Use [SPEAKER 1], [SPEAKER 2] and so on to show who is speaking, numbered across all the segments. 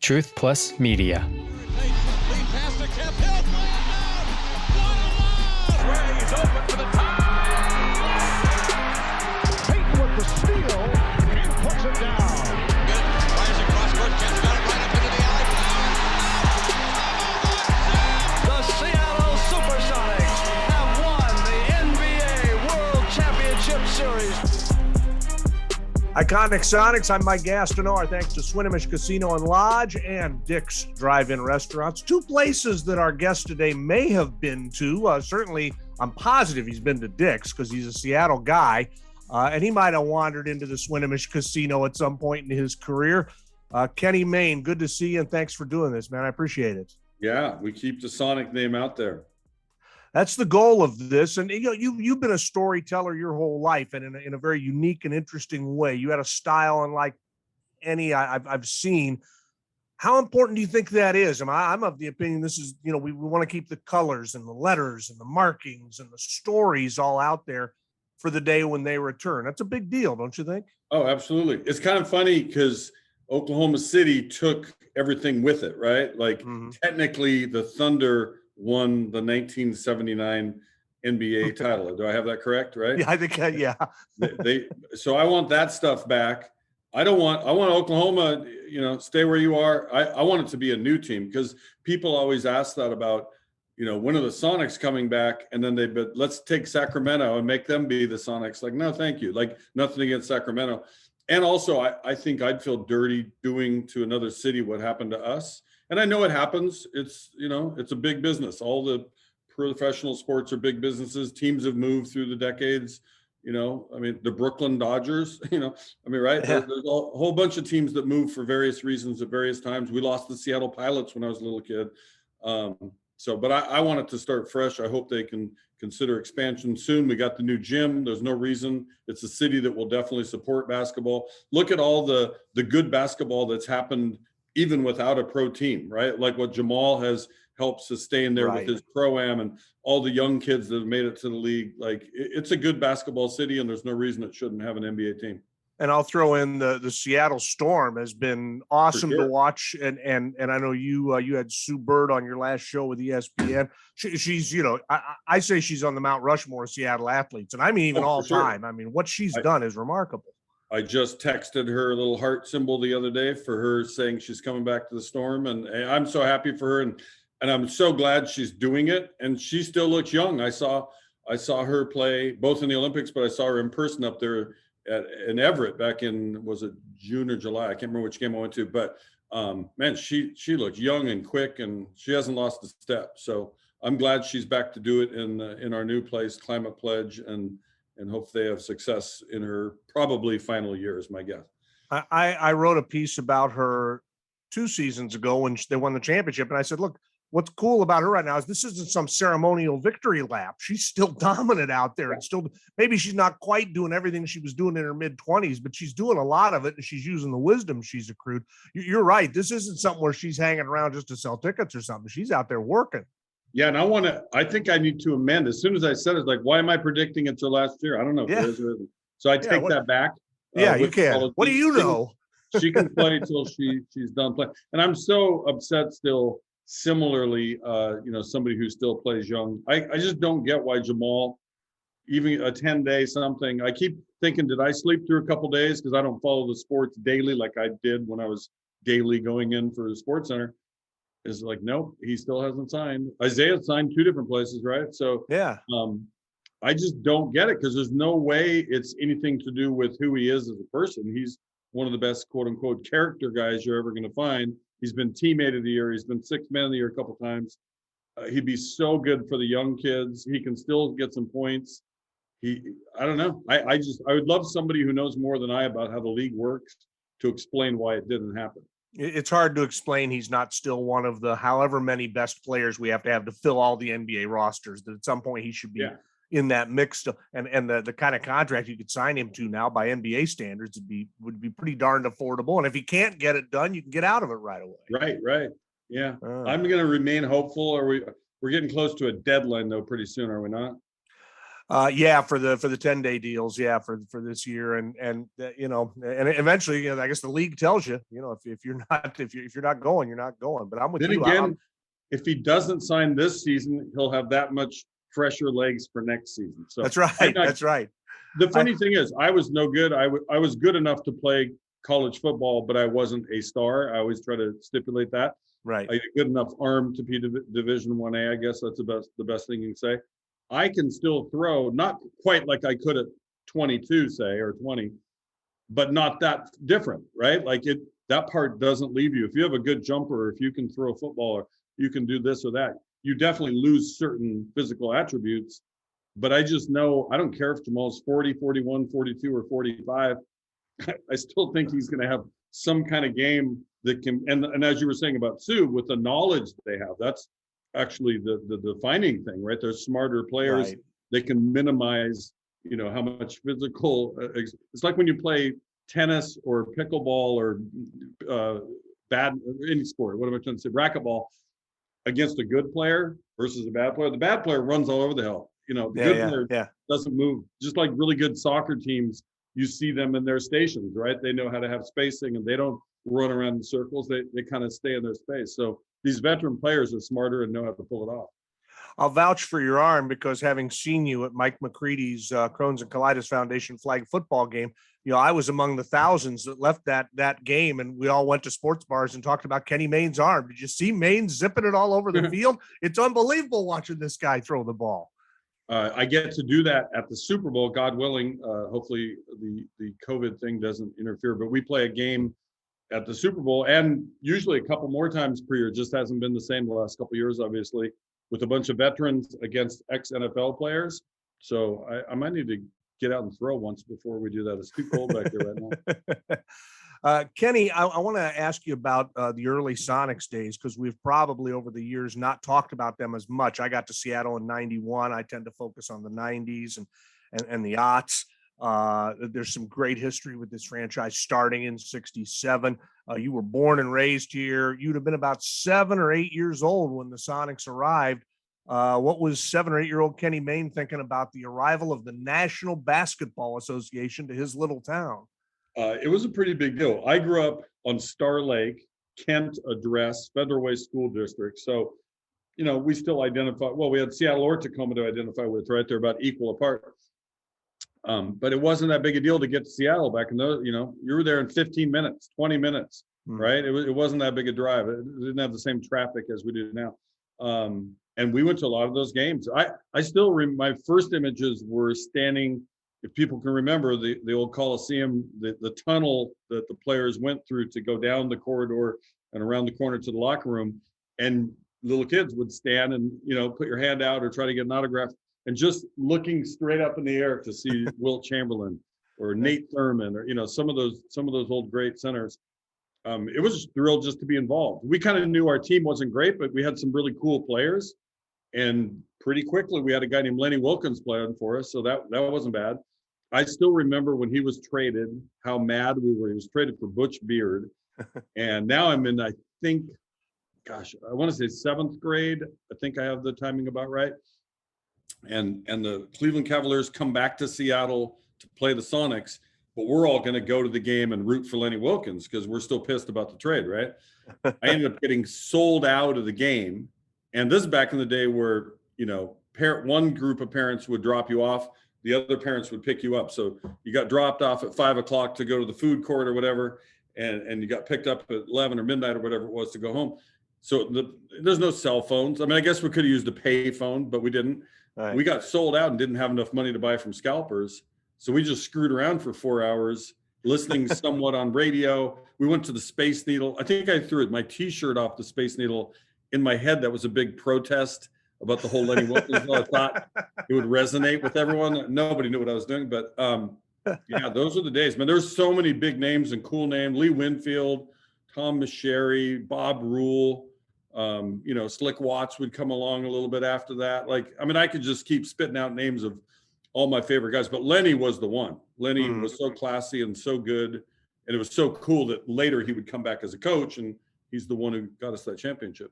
[SPEAKER 1] Truth Plus Media.
[SPEAKER 2] Iconic Sonics, I'm Mike Gastineau. Thanks to Swinomish Casino and Lodge and Dick's Drive-In Restaurants. Two places that our guest today may have been to. Certainly, I'm positive he's been to Dick's because he's a Seattle guy. And he might have wandered into the Swinomish Casino at some point in his career. Kenny Mayne, good to see you, and thanks for doing this, man. I appreciate it.
[SPEAKER 3] Yeah, we keep the Sonic name out there.
[SPEAKER 2] That's the goal of this. And you've been a storyteller your whole life, and in a very unique and interesting way. You had a style unlike any I've seen. How important do you think that is? I'm of the opinion this is, we want to keep the colors and the letters and the markings and the stories all out there for the day when they return. That's a big deal, don't you think? Oh,
[SPEAKER 3] absolutely. It's kind of funny because Oklahoma City took everything with it, right? Like technically the Thunder won the 1979 NBA title. Do I have that correct? Right?
[SPEAKER 2] Yeah, I think, yeah.
[SPEAKER 3] So I want that stuff back. I want Oklahoma, stay where you are. I want it to be a new team because people always ask that about, when are the Sonics coming back? And then but let's take Sacramento and make them be the Sonics. Like, no, thank you. Like nothing against Sacramento. And also I think I'd feel dirty doing to another city what happened to us. And I know it happens. It's, it's a big business. All the professional sports are big businesses. Teams have moved through the decades. The Brooklyn Dodgers, right?
[SPEAKER 2] Yeah.
[SPEAKER 3] There's a whole bunch of teams that move for various reasons at various times. We lost the Seattle Pilots when I was a little kid. But I want it to start fresh. I hope they can consider expansion soon. We got the new gym. There's no reason. It's a city that will definitely support basketball. Look at all the good basketball that's happened even without a pro team, right? Like what Jamal has helped sustain there with his pro-am and all the young kids that have made it to the league. Like it's a good basketball city and there's no reason it shouldn't have an NBA team.
[SPEAKER 2] And I'll throw in the Seattle Storm has been awesome to watch. And I know you had Sue Bird on your last show with ESPN. She's, I say she's on the Mount Rushmore of Seattle athletes. And I mean, even all time. I mean, what she's done is remarkable.
[SPEAKER 3] I just texted her a little heart symbol the other day for her saying she's coming back to the Storm. And I'm so happy for her. And I'm so glad she's doing it. And she still looks young. I saw her play both in the Olympics, but I saw her in person up there in Everett back in, was it June or July? I can't remember which game I went to, but man, she looks young and quick and she hasn't lost a step. So I'm glad she's back to do it in our new place, Climate Pledge, and hope they have success in her probably final year is my guess.
[SPEAKER 2] I wrote a piece about her 2 seasons ago when they won the championship. And I said, look, what's cool about her right now is this isn't some ceremonial victory lap. She's still dominant out there and still, maybe she's not quite doing everything she was doing in her mid-20s, but she's doing a lot of it and she's using the wisdom she's accrued. You're right. This isn't something where she's hanging around just to sell tickets or something. She's out there working.
[SPEAKER 3] Yeah, and I think I need to amend. As soon as I said it, like, why am I predicting it till last year? I don't know if it is or isn't. So I take that back.
[SPEAKER 2] Yeah, you can. What do you know?
[SPEAKER 3] She can play till she's done playing. And I'm so upset still, similarly, somebody who still plays young. I just don't get why Jamal, even a 10-day something, I keep thinking, did I sleep through a couple days? Because I don't follow the sports daily like I did when I was daily going in for the Sports Center. Is like, nope, he still hasn't signed. Isaiah signed 2 different places, right? So
[SPEAKER 2] yeah,
[SPEAKER 3] I just don't get it because there's no way it's anything to do with who he is as a person. He's one of the best quote unquote character guys you're ever going to find. He's been teammate of the year. He's been 6th man of the year a couple times. He'd be so good for the young kids. He can still get some points. I don't know. I would love somebody who knows more than I about how the league works to explain why it didn't happen.
[SPEAKER 2] It's hard to explain he's not still one of the however many best players we have to fill all the NBA rosters, that at some point he should be in that mix. And the kind of contract you could sign him to now by NBA standards would be pretty darned affordable. And if he can't get it done, you can get out of it right away.
[SPEAKER 3] Right. Yeah. I'm going to remain hopeful. We're getting close to a deadline though pretty soon, are we not?
[SPEAKER 2] Yeah, for the 10-day deals, yeah, for this year, and eventually, I guess the league tells you, if you're not going, you're not going. But I'm with
[SPEAKER 3] Then
[SPEAKER 2] you.
[SPEAKER 3] again, if he doesn't sign this season, he'll have that much fresher legs for next season. So
[SPEAKER 2] That's right. That's right.
[SPEAKER 3] The funny thing is, I was no good. I was good enough to play college football, but I wasn't a star. I always try to stipulate that.
[SPEAKER 2] Right.
[SPEAKER 3] I had a good enough arm to be Division 1A. I guess that's the best thing you can say. I can still throw, not quite like I could at 22, say, or 20, but not that different, right? Like that part doesn't leave you. If you have a good jumper, or if you can throw a football, or you can do this or that, you definitely lose certain physical attributes. But I just know, I don't care if Jamal's 40, 41, 42, or 45. I still think he's going to have some kind of game that can, and as you were saying about Sue, with the knowledge they have, that's actually the defining thing, right? They're smarter players. Right. They can minimize, how much physical. It's like when you play tennis or pickleball or any sport. What am I trying to say? Racquetball against a good player versus a bad player. The bad player runs all over the hell. The good player doesn't move. Just like really good soccer teams, you see them in their stations, right? They know how to have spacing, and they don't run around in circles. They kind of stay in their space. So these veteran players are smarter and know how to pull it off.
[SPEAKER 2] I'll vouch for your arm, because having seen you at Mike McCready's Crohn's and Colitis Foundation flag football game, I was among the thousands that left that game, and we all went to sports bars and talked about Kenny Mayne's arm. Did you see Mayne zipping it all over the field? It's unbelievable watching this guy throw the ball.
[SPEAKER 3] I get to do that at the Super Bowl, God willing. Hopefully the COVID thing doesn't interfere, but we play a game at the Super Bowl, and usually a couple more times per year. It just hasn't been the same the last couple of years, obviously, with a bunch of veterans against ex-NFL players. So I might need to get out and throw once before we do that. It's too cold back there right
[SPEAKER 2] now. Kenny, I want to ask you about the early Sonics days, because we've probably over the years not talked about them as much. I got to Seattle in '91. I tend to focus on the '90s and the aughts. There's some great history with this franchise starting in '67. You were born and raised here. You'd have been about 7 or 8 years old when the Sonics arrived. What was 7 or 8-year-old Kenny Mayne thinking about the arrival of the National Basketball Association to his little town?
[SPEAKER 3] It was a pretty big deal. I grew up on Star Lake, Kent Address, Federal Way School District. So, we still identify, well, we had Seattle or Tacoma to identify with, right? They're about equal apart. But it wasn't that big a deal to get to Seattle back in those, you were there in 15 minutes, 20 minutes, right? It wasn't that big a drive. It didn't have the same traffic as we do now. And we went to a lot of those games. I still my first images were standing, if people can remember, the old Coliseum, the tunnel that the players went through to go down the corridor and around the corner to the locker room. And little kids would stand and, put your hand out or try to get an autograph, and just looking straight up in the air to see Wilt Chamberlain or Nate Thurman or, some of those old great centers. It was a thrill just to be involved. We kind of knew our team wasn't great, but we had some really cool players. And pretty quickly, we had a guy named Lenny Wilkins playing for us, so that wasn't bad. I still remember when he was traded, how mad we were. He was traded for Butch Beard. And now I'm in, I think, I want to say 7th grade. I think I have the timing about right. And the Cleveland Cavaliers come back to Seattle to play the Sonics, but we're all going to go to the game and root for Lenny Wilkins because we're still pissed about the trade, right? I ended up getting sold out of the game. And this is back in the day where, one group of parents would drop you off, the other parents would pick you up. So you got dropped off at 5 o'clock to go to the food court or whatever, and you got picked up at 11 or midnight or whatever it was to go home. So there's no cell phones. I mean, I guess we could have used a pay phone, but we didn't. Right. We got sold out and didn't have enough money to buy from scalpers. So we just screwed around for 4 hours, listening somewhat on radio. We went to the Space Needle. I think I threw my T-shirt off the Space Needle. In my head, that was a big protest about the whole Lenny Wilkins. I thought it would resonate with everyone. Nobody knew what I was doing, but yeah, those are the days, man. There's so many big names and cool names. Lee Winfield, Tom Micheri, Bob Rule, Slick Watts would come along a little bit after that. I could just keep spitting out names of all my favorite guys, but Lenny was the one. Lenny was so classy and so good. And it was so cool that later he would come back as a coach, and he's the one who got us that championship.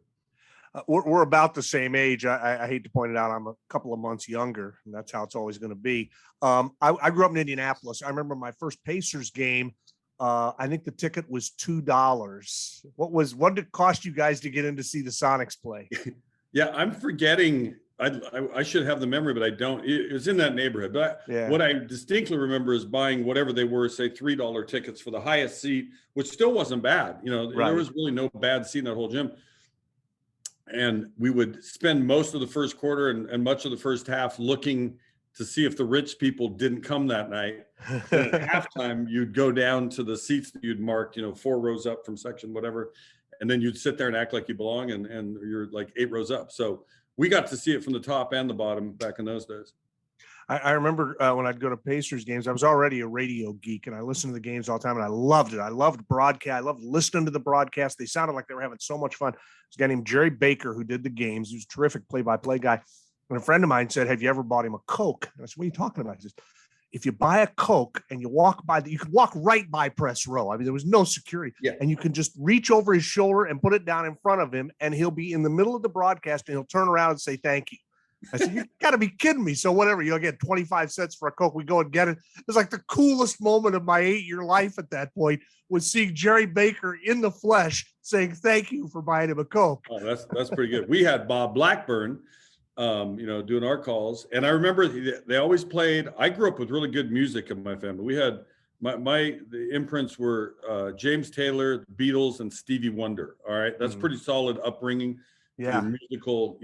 [SPEAKER 2] We're about the same age. I hate to point it out. I'm a couple of months younger, and that's how it's always going to be. I grew up in Indianapolis. I remember my first Pacers game. I think the ticket was $2. What did it cost you guys to get in to see the Sonics play?
[SPEAKER 3] Yeah, I'm forgetting. I should have the memory, but I don't. It was in that neighborhood. But what I distinctly remember is buying whatever they were, say $3 tickets for the highest seat, which still wasn't bad. There was really no bad seat in that whole gym. And we would spend most of the first quarter and much of the first half looking to see if the rich people didn't come that night. And at halftime, you'd go down to the seats that you'd marked, 4 rows up from section, whatever. And then you'd sit there and act like you belong, and you're like 8 rows up. So we got to see it from the top and the bottom back in those days.
[SPEAKER 2] I remember when I'd go to Pacers games, I was already a radio geek, and I listened to the games all the time, and I loved it. I loved broadcast. I loved listening to the broadcast. They sounded like they were having so much fun. There's a guy named Jerry Baker who did the games. He was a terrific play-by-play guy. And a friend of mine said, "Have you ever bought him a Coke?" And I said, "What are you talking about?" He says, "If you buy a Coke and you walk by, you could walk right by press row. I mean, there was no security.
[SPEAKER 3] Yeah.
[SPEAKER 2] And you can just reach over his shoulder and put it down in front of him, and he'll be in the middle of the broadcast, and he'll turn around and say, 'Thank you.'" I said, "You got to be kidding me." So whatever, you'll get 25 cents for a Coke. We go and get it. It was like the coolest moment of my 8-year life at that point was seeing Jerry Baker in the flesh saying, "Thank you for buying him a Coke."
[SPEAKER 3] Oh, that's pretty good. We had Bob Blackburn, doing our calls. And I remember they always played, I grew up with really good music in my family. We had the imprints were James Taylor, the Beatles, and Stevie Wonder. All right. That's pretty solid upbringing.
[SPEAKER 2] Yeah.
[SPEAKER 3] Musical,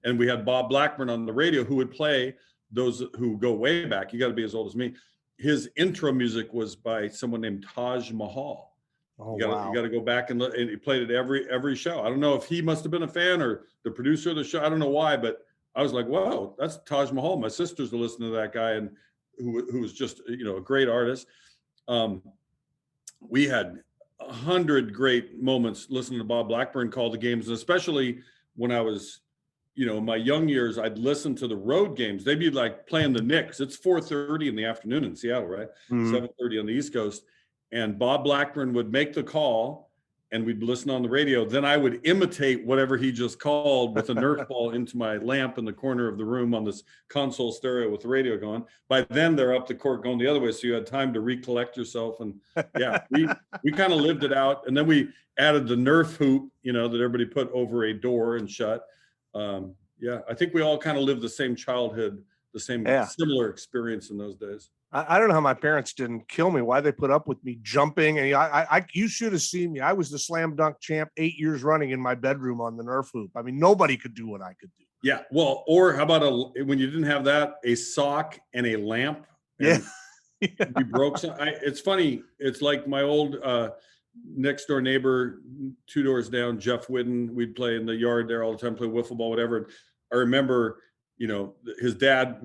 [SPEAKER 3] and we had Bob Blackburn on the radio who would play those who go way back. You got to be as old as me. His intro music was by someone named Taj Mahal.
[SPEAKER 2] Oh,
[SPEAKER 3] you got to go back and he played it every show. I don't know if he must have been a fan or the producer of the show. I don't know why, but I was like, whoa, that's Taj Mahal. My sisters are listening to that guy, and who was just a great artist. We had 100 great moments listening to Bob Blackburn call the games, and especially when I was, my young years, I'd listen to the road games. They'd be like playing the Knicks. It's 4:30 in the afternoon in Seattle, right? 7:30 on the East Coast. And Bob Blackburn would make the call, and we'd listen on the radio. Then I would imitate whatever he just called with a Nerf ball into my lamp in the corner of the room on this console stereo with the radio going. By then they're up the court going the other way. So you had time to recollect yourself. And yeah, we kind of lived it out. And then we added the Nerf hoop, that everybody put over a door and shut. I think we all kind of lived the same childhood, the same similar experience in those days.
[SPEAKER 2] I don't know how my parents didn't kill me. Why they put up with me jumping? And you should have seen me. I was the slam dunk champ 8 years running in my bedroom on the Nerf hoop. I mean, nobody could do what I could do.
[SPEAKER 3] Yeah. Well, or how about when you didn't have that, a sock and a lamp? And we broke some. It's funny. It's like my old next door neighbor, 2 doors down, Jeff Whitten. We'd play in the yard there all the time, play wiffle ball, whatever. I remember, his dad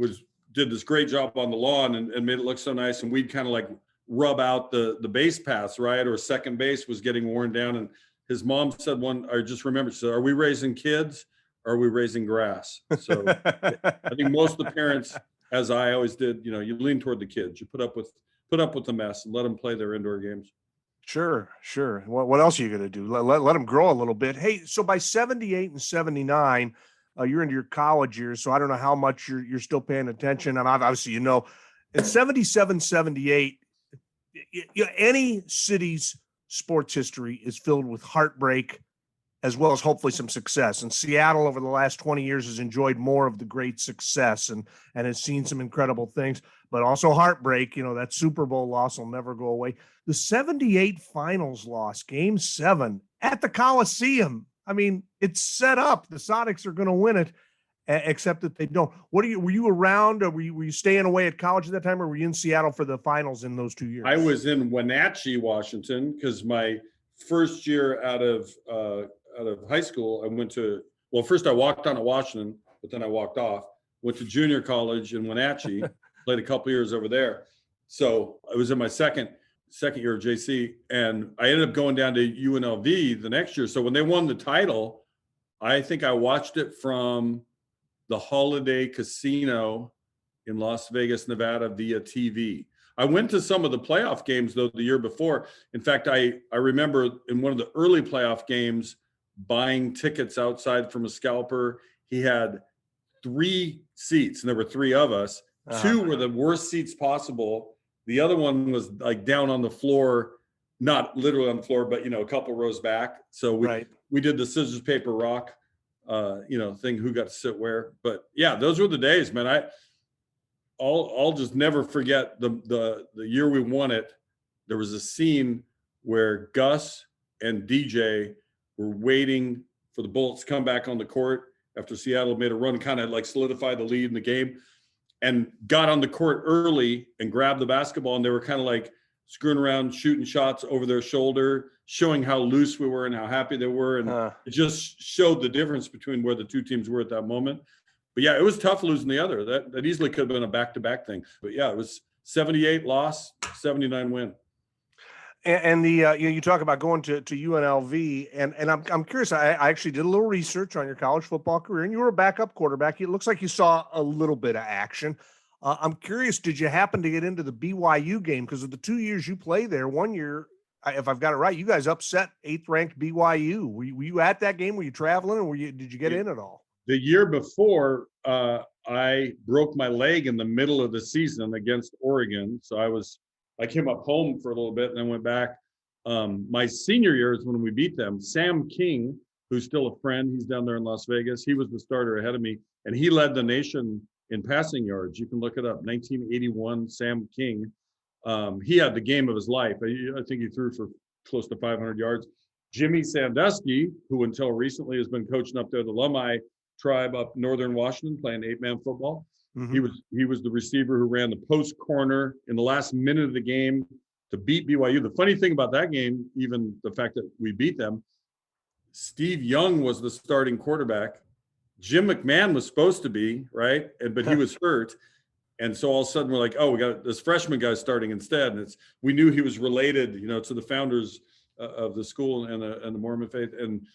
[SPEAKER 3] did this great job on the lawn and made it look so nice. And we'd kind of like rub out the base paths, right? Or second base was getting worn down. And his mom said I just remembered, she said, "Are we raising kids? Or are we raising grass?" So I think most of the parents, as I always did, you lean toward the kids. You put up with the mess and let them play their indoor games.
[SPEAKER 2] Sure. What else are you going to do? Let them grow a little bit. Hey, so by 78 and 79, you're into your college years, so I don't know how much you're still paying attention. And obviously, in 77, 78, any city's sports history is filled with heartbreak as well as hopefully some success. And Seattle over the last 20 years has enjoyed more of the great success and has seen some incredible things, but also heartbreak. That Super Bowl loss will never go away. The 78 finals loss, Game 7 at the Coliseum. I mean, it's set up. The Sonics are going to win it, except that they don't. Were you around, or were you staying away at college at that time, or were you in Seattle for the finals in those 2 years?
[SPEAKER 3] I was in Wenatchee, Washington, because my first year out of high school, I went to, first I walked on at Washington, but then I walked off, went to junior college in Wenatchee, played a couple years over there. So I was in my second year of JC, and I ended up going down to UNLV the next year. So when they won the title, I think I watched it from the Holiday Casino in Las Vegas, Nevada via TV. I went to some of the playoff games though the year before. In fact, I remember in one of the early playoff games, buying tickets outside from a scalper. He had 3 seats, and there were 3 of us. 2 were the worst seats possible. The other one was like down on the floor, not literally on the floor, but a couple rows back. So we did the scissors, paper, rock, thing, who got to sit where. But yeah, those were the days, man. I'll just never forget the year we won it. There was a scene where Gus and DJ were waiting for the Bullets to come back on the court after Seattle made a run, kind of like solidify the lead in the game, and got on the court early and grabbed the basketball. And they were kind of like screwing around, shooting shots over their shoulder, showing how loose we were and how happy they were. And it just showed the difference between where the two teams were at that moment. But yeah, it was tough losing the other. That easily could have been a back-to-back thing. But yeah, it was 78 loss, 79 win.
[SPEAKER 2] And the you talk about going to UNLV, and I'm curious. I actually did a little research on your college football career, and you were a backup quarterback. It looks like you saw a little bit of action. I'm curious, did you happen to get into the BYU game? Because of the 2 years you played there, 1 year, if I've got it right, you guys upset 8th-ranked BYU. Were you at that game? Were you traveling, or did you get in at all?
[SPEAKER 3] The year before, I broke my leg in the middle of the season against Oregon, so I came up home for a little bit and then went back. My senior year is when we beat them. Sam King, who's still a friend, he's down there in Las Vegas. He was the starter ahead of me, and he led the nation in passing yards. You can look it up. 1981, Sam King. He had the game of his life. I think he threw for close to 500 yards. Jimmy Sandusky, who until recently has been coaching up there, the alumni tribe up northern Washington, playing 8-man football. Mm-hmm. He was the receiver who ran the post corner in the last minute of the game to beat BYU. The funny thing about that game, even the fact that we beat them, Steve Young was the starting quarterback. Jim McMahon was supposed to be, right? But he was hurt. And so all of a sudden we're like, oh, we got this freshman guy starting instead. And we knew he was related, to the founders of the school and the Mormon faith. And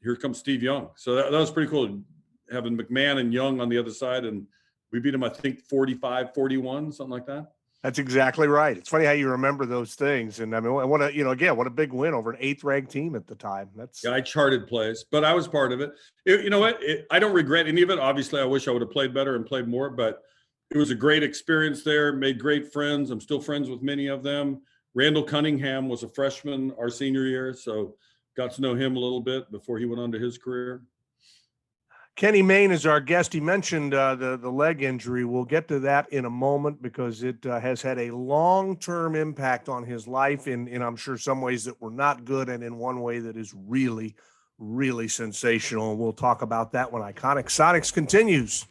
[SPEAKER 3] here comes Steve Young. So that was pretty cool, having McMahon and Young on the other side. And we beat him, I think, 45-41, something like that.
[SPEAKER 2] That's exactly right. It's funny how you remember those things. And I mean, what a big win over an 8th-ranked team at the time.
[SPEAKER 3] I charted plays, but I was part of it. You know what? I don't regret any of it. Obviously, I wish I would have played better and played more, but it was a great experience there. Made great friends. I'm still friends with many of them. Randall Cunningham was a freshman our senior year, so got to know him a little bit before he went on to his career.
[SPEAKER 2] Kenny Mayne is our guest. He mentioned the leg injury. We'll get to that in a moment because it has had a long-term impact on his life in I'm sure some ways that were not good, and in one way that is really, really sensational. And we'll talk about that when Iconic Sonics continues.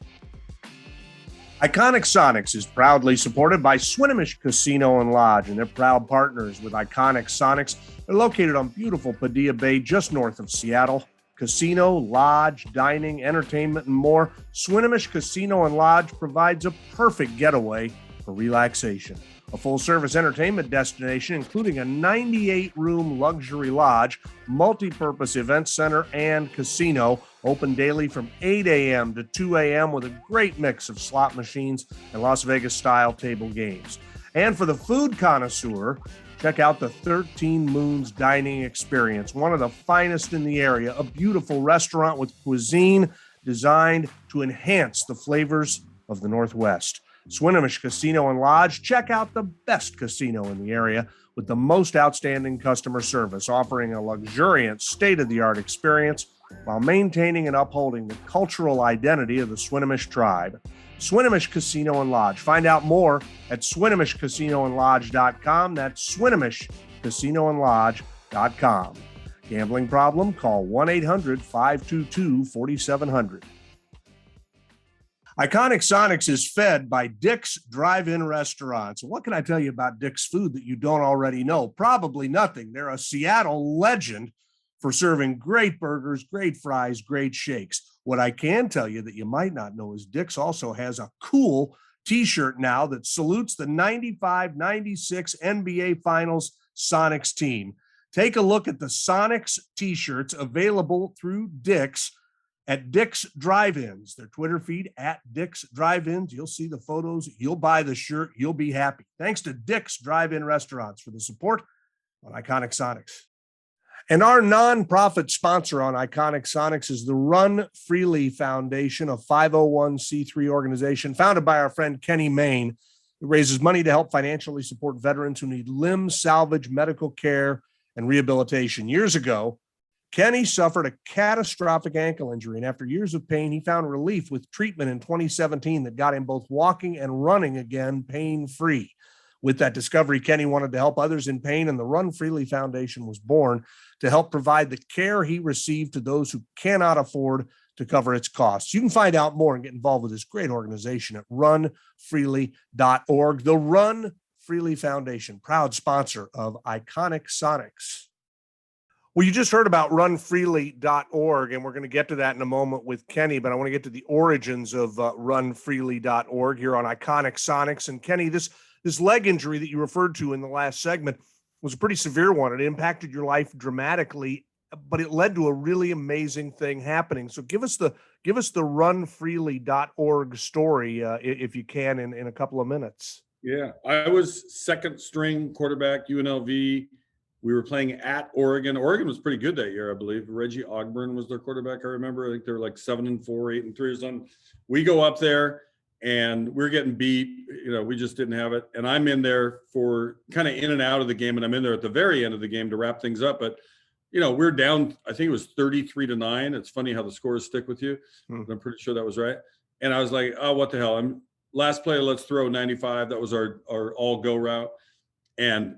[SPEAKER 2] Iconic Sonics is proudly supported by Swinomish Casino and Lodge, and they're proud partners with Iconic Sonics. They're located on beautiful Padilla Bay, just north of Seattle. Casino, lodge, dining, entertainment, and more. Swinomish Casino and Lodge provides a perfect getaway for relaxation. A full-service entertainment destination, including a 98-room luxury lodge, multi-purpose event center, and casino, open daily from 8 a.m. to 2 a.m. with a great mix of slot machines and Las Vegas-style table games. And for the food connoisseur, check out the 13 Moons Dining Experience, one of the finest in the area, a beautiful restaurant with cuisine designed to enhance the flavors of the Northwest. Swinomish Casino and Lodge, check out the best casino in the area with the most outstanding customer service, offering a luxuriant, state-of-the-art experience while maintaining and upholding the cultural identity of the Swinomish tribe. Swinomish Casino and Lodge. Find out more at SwinomishCasinoandLodge.com. That's SwinomishCasinoandLodge.com. Gambling problem? Call 1-800-522-4700. Iconic Sonics is fed by Dick's Drive-In Restaurants. What can I tell you about Dick's food that you don't already know? Probably nothing. They're a Seattle legend for serving great burgers, great fries, great shakes. What I can tell you that you might not know is Dick's also has a cool t-shirt now that salutes the 95-96 NBA Finals Sonics team. Take a look at the Sonics t-shirts available through Dick's at Dick's Drive-Ins, their Twitter feed at Dick's Drive-Ins. You'll see the photos. You'll buy the shirt. You'll be happy. Thanks to Dick's Drive-In Restaurants for the support on Iconic Sonics. And our nonprofit sponsor on Iconic Sonics is the Run Freely Foundation, a 501c3 organization founded by our friend Kenny Mayne. It raises money to help financially support veterans who need limb salvage, medical care, and rehabilitation. Years ago, Kenny suffered a catastrophic ankle injury, and after years of pain, he found relief with treatment in 2017 that got him both walking and running again pain-free. With that discovery, Kenny wanted to help others in pain, and the Run Freely Foundation was born to help provide the care he received to those who cannot afford to cover its costs. You can find out more and get involved with this great organization at runfreely.org. The Run Freely Foundation, proud sponsor of Iconic Sonics. Well, you just heard about runfreely.org, and we're going to get to that in a moment with Kenny, but I want to get to the origins of runfreely.org here on Iconic Sonics. And Kenny, this leg injury that you referred to in the last segment was a pretty severe one. It impacted your life dramatically, but it led to a really amazing thing happening. So give us the runfreely.org story, if you can, in a couple of minutes.
[SPEAKER 3] Yeah, I was second string quarterback, UNLV. We were playing at Oregon. Oregon was pretty good that year, I believe. Reggie Ogburn was their quarterback. I remember. I think they were like 7-4, 8-3 or something. We go up there and we're getting beat. We just didn't have it. And I'm in there for kind of in and out of the game. And I'm in there at the very end of the game to wrap things up. But, we're down, I think it was 33-9. It's funny how the scores stick with you. I'm pretty sure that was right. And I was like, oh, what the hell? Last play, let's throw 95. That was our all go route. And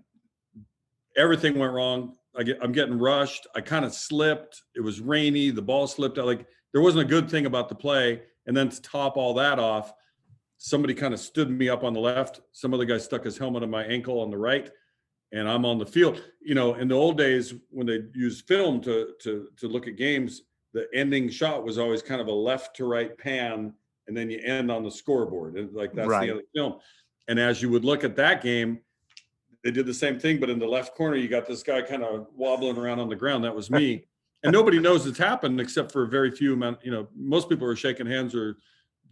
[SPEAKER 3] everything went wrong. I'm getting rushed. I kind of slipped. It was rainy. The ball slipped out. Like, there wasn't a good thing about the play. And then to top all that off, somebody kind of stood me up on the left. Some other guy stuck his helmet on my ankle on the right. And I'm on the field. In the old days when they used film to look at games, the ending shot was always kind of a left to right pan, and then you end on the scoreboard. And that's right. The end of the film. And as you would look at that game, they did the same thing, but in the left corner, you got this guy kind of wobbling around on the ground. That was me. And nobody knows it's happened except for a very few amount. Most people are shaking hands or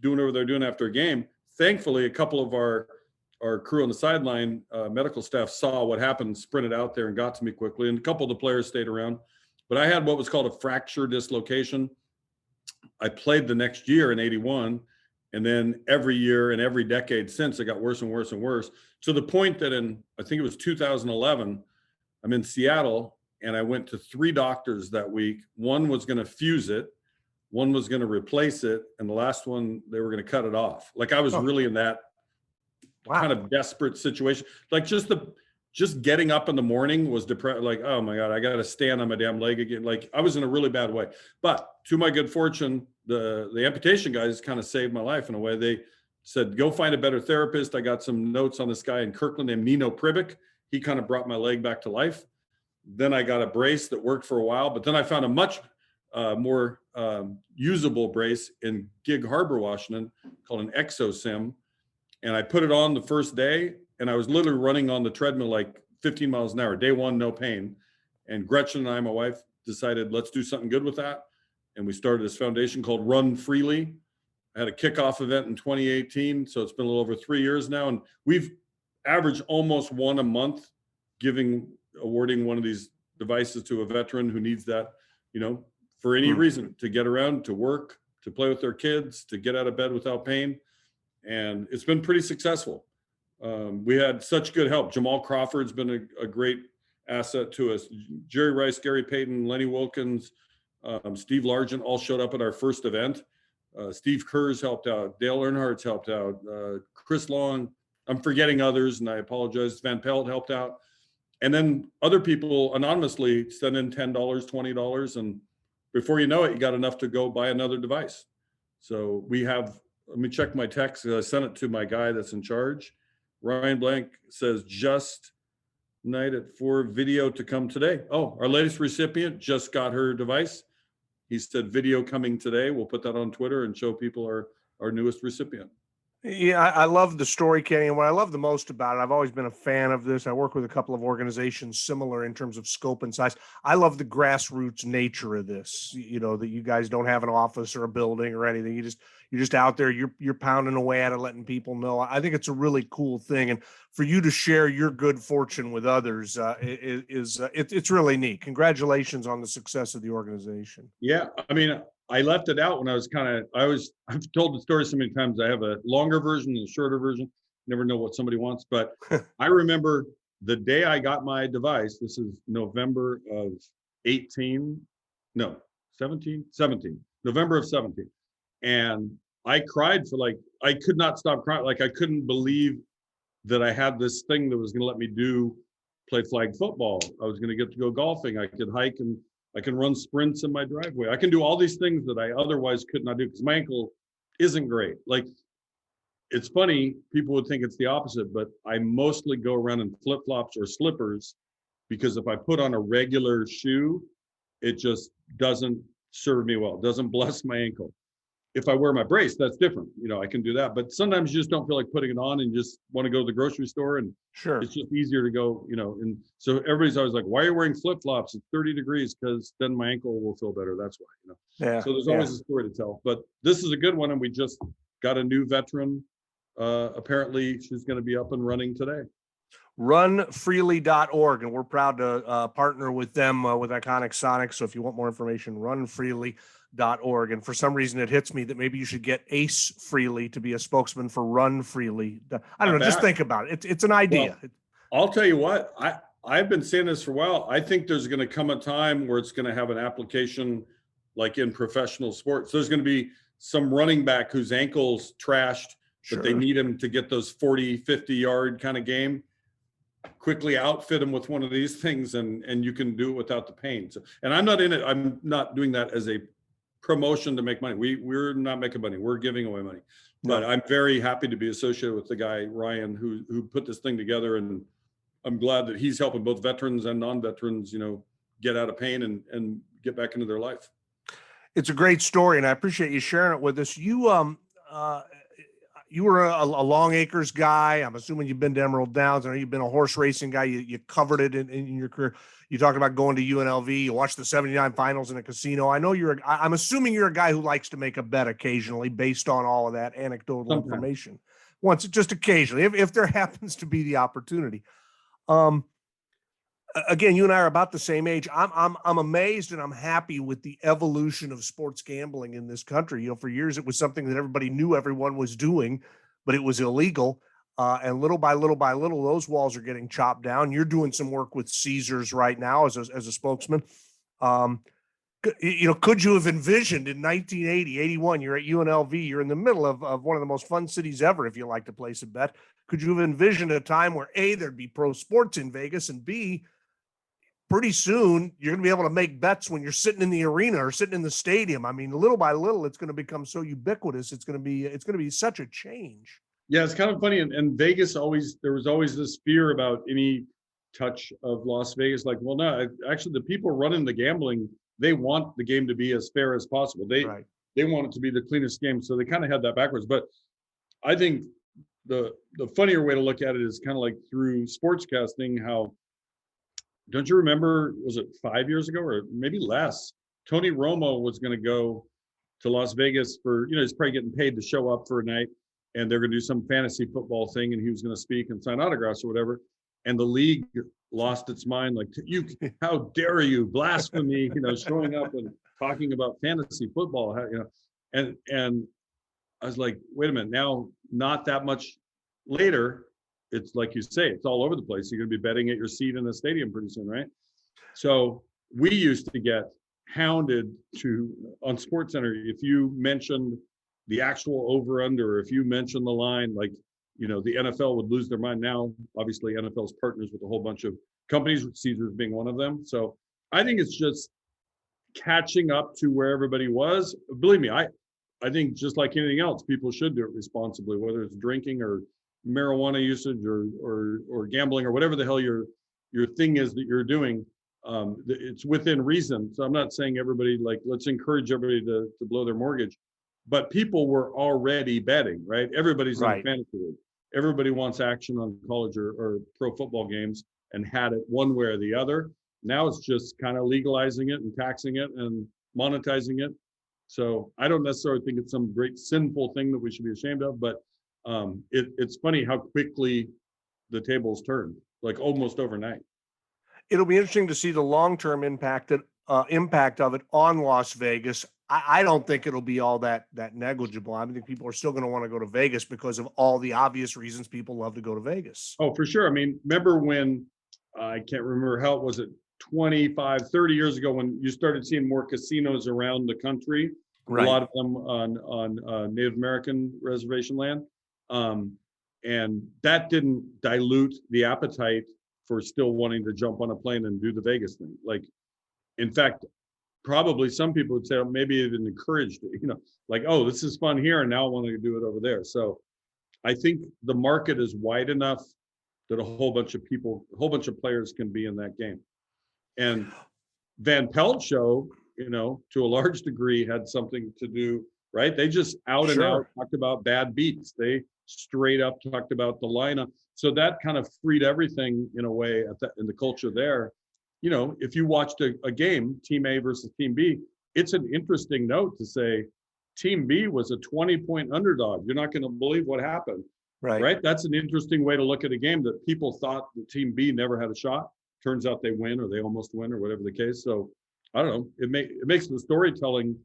[SPEAKER 3] doing whatever they're doing after a game. Thankfully, a couple of our crew on the sideline, medical staff, saw what happened, sprinted out there and got to me quickly. And a couple of the players stayed around. But I had what was called a fracture dislocation. I played the next year in 81. And then every year and every decade since, it got worse and worse and worse, to the point that I think it was 2011, I'm in Seattle and I went to 3 doctors that week. One was going to fuse it. One was going to replace it. And the last one, they were going to cut it off. Like, I was really in that kind of desperate situation. Like, just getting up in the morning was depressed. Like, oh my God, I got to stand on my damn leg again. Like, I was in a really bad way. But to my good fortune, the amputation guys kind of saved my life in a way. They said, go find a better therapist. I got some notes on this guy in Kirkland named Nino Pribic. He kind of brought my leg back to life. Then I got a brace that worked for a while, but then I found a much more usable brace in Gig Harbor, Washington, called an ExoSim. And I put it on the first day, and I was literally running on the treadmill like 15 miles an hour. Day one, no pain. And Gretchen and I, my wife, decided, let's do something good with that. And we started this foundation called Run Freely. I had a kickoff event in 2018. So it's been a little over 3 years now. And we've averaged almost one a month, awarding one of these devices to a veteran who needs that, for any reason, to get around, to work, to play with their kids, to get out of bed without pain. And it's been pretty successful. We had such good help. Jamal Crawford's been a great asset to us. Jerry Rice, Gary Payton, Lenny Wilkins, Steve Largent all showed up at our first event. Steve Kerr's helped out. Dale Earnhardt's helped out. Chris Long. I'm forgetting others, and I apologize. Van Pelt helped out. And then other people anonymously send in $10, $20. And before you know it, you got enough to go buy another device. So we have, let me check my text. I sent it to my guy that's in charge. Ryan Blank says, just night at 4, video to come today. Oh, our latest recipient just got her device. He said, video coming today. We'll put that on Twitter and show people our newest recipient.
[SPEAKER 2] Yeah, I love the story, Kenny. And what I love the most about it, I've always been a fan of this. I work with a couple of organizations similar in terms of scope and size. I love the grassroots nature of this. That you guys don't have an office or a building or anything. You're just out there. You're pounding away at it, letting people know. I think it's a really cool thing, and for you to share your good fortune with others it's really neat. Congratulations on the success of the organization.
[SPEAKER 3] Yeah, I mean, I left it out when I was I've told the story so many times. I have a longer version and a shorter version. Never know what somebody wants, but I remember the day I got my device. This is November of 18, no, 17, 17, November of 17. And I cried for I could not stop crying. Like I couldn't believe that I had this thing that was going to let me play flag football. I was going to get to go golfing. I could hike and I can run sprints in my driveway. I can do all these things that I otherwise could not do because my ankle isn't great. Like it's funny, people would think it's the opposite, but I mostly go around in flip-flops or slippers because if I put on a regular shoe, it just doesn't serve me well. It doesn't bless my ankle. If I wear my brace, that's different. I can do that. But sometimes you just don't feel like putting it on and you just want to go to the grocery store and
[SPEAKER 2] Sure.
[SPEAKER 3] it's just easier to go, and so everybody's always like, why are you wearing flip-flops? It's 30 degrees because then my ankle will feel better. That's why.
[SPEAKER 2] Yeah.
[SPEAKER 3] So there's always a story to tell. But this is a good one. And we just got a new veteran. Apparently she's going to be up and running today.
[SPEAKER 2] RunFreely.org, and we're proud to partner with them with Iconic Sonics. So if you want more information, RunFreely.org. And for some reason, it hits me that maybe you should get Ace Freely to be a spokesman for RunFreely. I don't know. Just think about it. It's an idea.
[SPEAKER 3] Well, I'll tell you what. I've been saying this for a while. I think there's going to come a time where it's going to have an application like in professional sports. There's going to be some running back whose ankle's trashed,
[SPEAKER 2] Sure.
[SPEAKER 3] but they need him to get those 40, 50-yard kind of game. Quickly outfit them with one of these things and you can do it without the pain. So, and I'm not in it. I'm not doing that as a promotion to make money. We're not making money. We're giving away money. But no. I'm very happy to be associated with the guy, Ryan, who put this thing together. And I'm glad that he's helping both veterans and non-veterans, get out of pain and get back into their life.
[SPEAKER 2] It's a great story, and I appreciate you sharing it with us. You were a Long Acres guy. I'm assuming you've been to Emerald Downs. I know you've been a horse racing guy. You covered it in your career. You talked about going to UNLV. You watched the 79 finals in a casino. I know I'm assuming you're a guy who likes to make a bet occasionally based on all of that anecdotal information. Once, just occasionally, if there happens to be the opportunity. Again, you and I are about the same age. I'm amazed and I'm happy with the evolution of sports gambling in this country. For years it was something that everybody knew everyone was doing, but it was illegal. And little by little by little, those walls are getting chopped down. You're doing some work with Caesars right now as a spokesman. Could you have envisioned in 1980, 81, you're at UNLV, you're in the middle of one of the most fun cities ever, if you like to place a bet. Could you have envisioned a time where A, there'd be pro sports in Vegas, and B, pretty soon you're going to be able to make bets when you're sitting in the arena or sitting in the stadium? I mean, little by little, it's going to become so ubiquitous. It's going to be such a change.
[SPEAKER 3] Yeah, it's kind of funny. And Vegas there was always this fear about any touch of Las Vegas. Like, well, no, actually the people running the gambling, they want the game to be as fair as possible. They want it to be the cleanest game. So they kind of had that backwards. But I think the funnier way to look at it is kind of like through sportscasting, how, don't you remember, was it 5 years ago or maybe less? Tony Romo was going to go to Las Vegas for, he's probably getting paid to show up for a night and they're going to do some fantasy football thing and he was going to speak and sign autographs or whatever. And the league lost its mind. Like, how dare you, blasphemy, showing up and talking about fantasy football, and I was like, wait a minute, now, not that much later, it's like you say, it's all over the place. You're going to be betting at your seat in the stadium pretty soon, right? So we used to get hounded on SportsCenter if you mentioned the actual over/under, if you mentioned the line, like, the NFL would lose their mind. Now, obviously, NFL's partners with a whole bunch of companies, Caesars being one of them. So I think it's just catching up to where everybody was. Believe me, I think just like anything else, people should do it responsibly, whether it's drinking or marijuana usage or gambling or whatever the hell your thing is that you're doing. It's within reason. So I'm not saying everybody, like, let's encourage everybody to blow their mortgage. but people were already betting, right? Everybody's in a
[SPEAKER 2] Right.
[SPEAKER 3] fantasy league. Everybody wants action on college or pro football games and had it one way or the other. Now it's just kind of legalizing it and taxing it and monetizing it. So I don't necessarily think it's some great sinful thing that we should be ashamed of, but it's funny how quickly the tables turned, like almost overnight.
[SPEAKER 2] It'll be interesting to see the long-term impact of it on Las Vegas. I don't think it'll be all that negligible. I think people are still going to want to go to Vegas because of all the obvious reasons people love to go to Vegas.
[SPEAKER 3] Oh, for sure. I mean, remember when I can't remember how it was it 25, 30 years ago when you started seeing more casinos around the country,
[SPEAKER 2] Right.
[SPEAKER 3] a lot of them on Native American reservation land. And that didn't dilute the appetite for still wanting to jump on a plane and do the Vegas thing. Like, in fact, probably some people would say, oh, maybe it encouraged it, like, oh, this is fun here, and now I want to do it over there. So I think the market is wide enough that a whole bunch of players can be in that game. And Van Pelt show, to a large degree had something to do, right? They just out and out talked about bad beats. They straight up talked about the lineup. So that kind of freed everything in a way in the culture there. If you watched a game, Team A versus Team B, it's an interesting note to say Team B was a 20-point underdog. You're not going to believe what happened. Right? That's an interesting way to look at a game that people thought the Team B never had a shot. Turns out they win, or they almost win, or whatever the case. So I don't know. It makes the storytelling,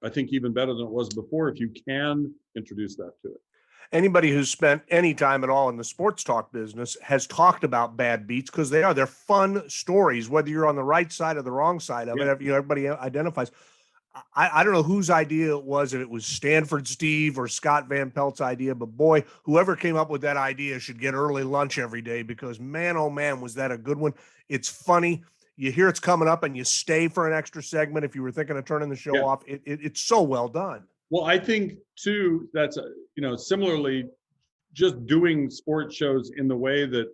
[SPEAKER 3] I think, even better than it was before if you can introduce that to it.
[SPEAKER 2] Anybody who's spent any time at all in the sports talk business has talked about bad beats because they're fun stories, whether you're on the right side or the wrong side of it. Everybody identifies. I don't know whose idea it was, if it was Stanford Steve or Scott Van Pelt's idea, but boy, whoever came up with that idea should get early lunch every day because man, oh man, was that a good one. It's funny. You hear it's coming up and you stay for an extra segment if you were thinking of turning the show off. It's so well done.
[SPEAKER 3] Well, I think too, that's, similarly, just doing sports shows in the way that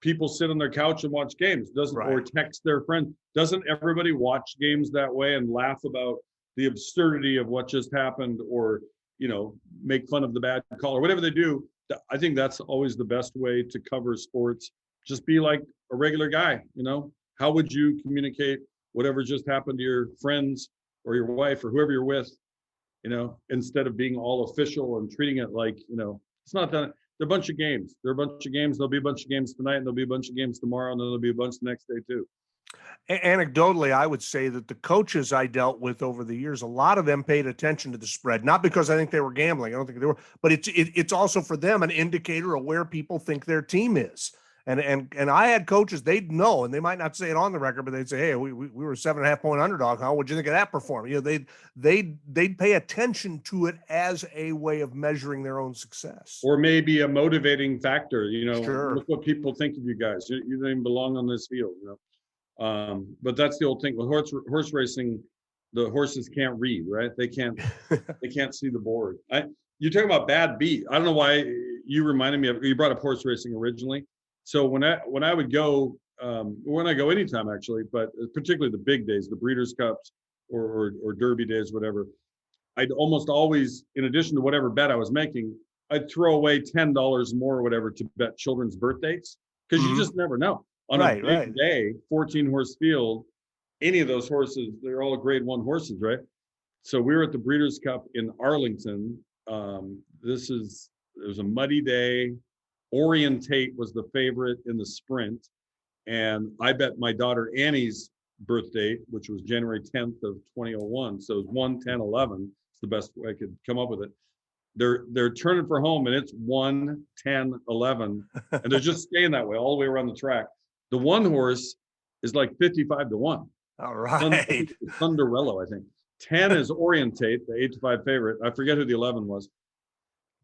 [SPEAKER 3] people sit on their couch and watch games or text their friends. Doesn't everybody watch games that way and laugh about the absurdity of what just happened, or, make fun of the bad call or whatever they do? I think that's always the best way to cover sports. Just be like a regular guy, How would you communicate whatever just happened to your friends or your wife or whoever you're with? Instead of being all official and treating it like, it's not that. They're a bunch of games. There'll be a bunch of games tonight, and there'll be a bunch of games tomorrow, and then there'll be a bunch the next day too.
[SPEAKER 2] Anecdotally, I would say that the coaches I dealt with over the years, a lot of them paid attention to the spread, not because I think they were gambling. I don't think they were, but it's also for them an indicator of where people think their team is. And I had coaches, they'd know, and they might not say it on the record, but they'd say, "Hey, we were a 7.5-point underdog. Huh? What'd you think of that performance?" They'd pay attention to it as a way of measuring their own success,
[SPEAKER 3] or maybe a motivating factor.
[SPEAKER 2] Sure.
[SPEAKER 3] Look what people think of you guys. You don't even belong on this field. But that's the old thing with horse racing. The horses can't read, right? They can't see the board. You're talking about bad beat. I don't know why you reminded me of. You brought up horse racing originally. So when I would go, when I go anytime actually, but particularly the big days, the Breeders' Cups or Derby days, whatever, I'd almost always, in addition to whatever bet I was making, I'd throw away $10 more or whatever to bet children's birthdays, because you just never know. On a big day, 14-horse field, any of those horses, they're all grade 1 horses, right? So we were at the Breeders' Cup in Arlington. It was a muddy day. Orientate was the favorite in the sprint, and I bet my daughter Annie's birthday, which was January 10th of 2001. So it was 1, 10, 11. It's the best way I could come up with it. They're turning for home, and it's 1, 10, 11, and they're just staying that way all the way around the track. The one horse is like 55-1.
[SPEAKER 2] All right.
[SPEAKER 3] Thunderello, I think. 10 is Orientate, the 8-5 favorite. I forget who the 11 was.